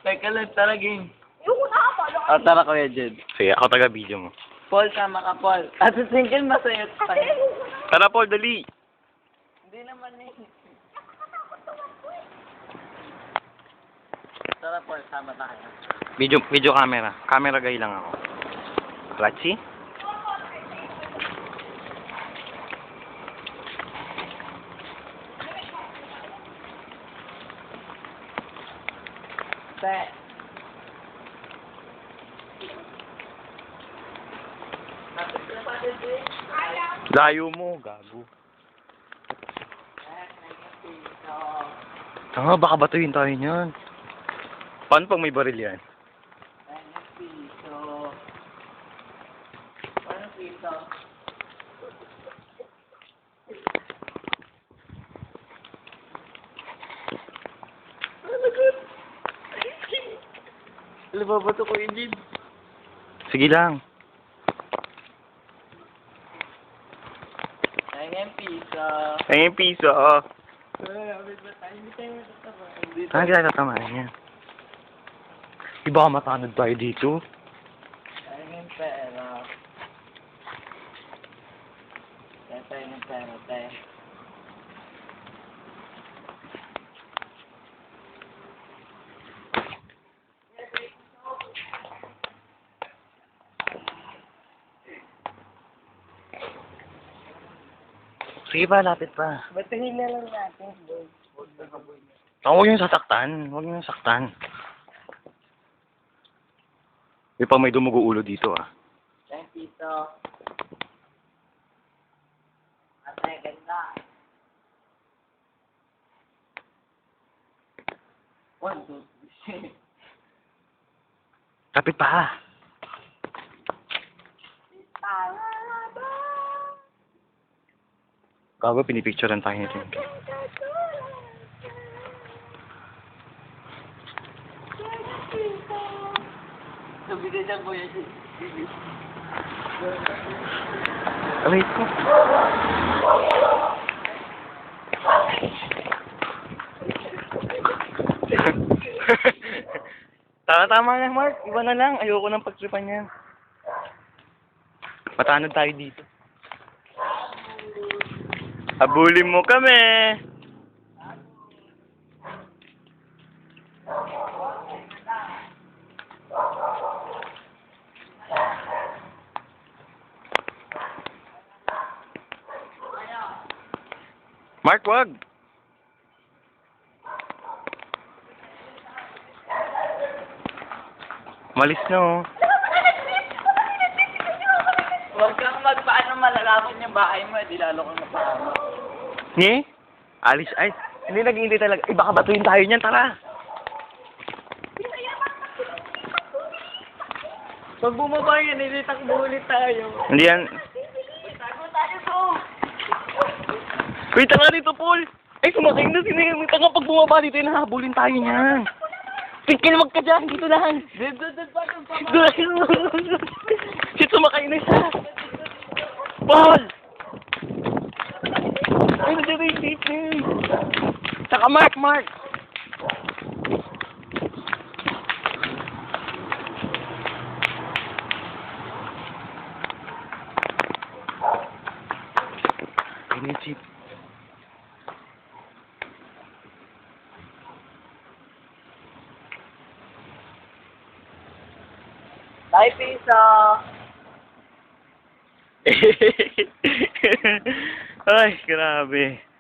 Teka lang, tara game. Yung na ako, O, tara Kuya Jed. Sige, ako taga-video mo. Paul, sama ka, Paul. At sa single, masaya pa. Tara, Paul, dali! Hindi naman eh. Tara, Paul, sama tayo. Video camera. Camera guy lang ako. Klatsi? Te. Layo mo, gago. Tanga, baka batuhin tayo niyan. Paano pag may baril yan? piso. Ano piso? Ano ba ba ito ko, Jim? Sige lang. Ayun piso. Ay, yung piso, oh. Abit ba tayo? Hindi tayo matatama. Saan kita tatamaan yan? Di ba matanod tayo dito? Ayun pera. Tayo ng pera, tayo. Sige pa, lapit pa. Batingin na lang natin, boy. Huwag yung sasaktan. Huwag yung saktan. Di pa may dumugo ulo dito, ah. 10 piso. Ate, ganda. 1, 2, 3. Lapit pa. Gago, pinipicturean tayo nito. Sabi na dyan, kuya. Wait ko. Tama na, Mark. Iba na lang. Ayoko nang pagtripan yan. Patanod tayo dito. Habulin mo kami. Mark, wag. Malis na, oh. Huwag kang magpaano malalaman yung bahay mo, di lalo kang mapaano. Nye? Alis, ay. Hindi nag-iintay talaga. Eh, baka batuhin tayo niyan, tara. Pag bumaba yan, ilitakbo ulit tayo. Hindi yan. Tago tayo, bro! Wait, tanga dito, Paul. Ay, sumakay na sila. Tanga, pag bumaba dito, nahabulin tayo niyan. Tingin, wag ka dyan. Dito lang. Dito pa. Shit, sumakay na siya. Paul! Ay, nandiyan na yung dito. Saka Mark. Ini chip. Bye, piso! Ay, grabe.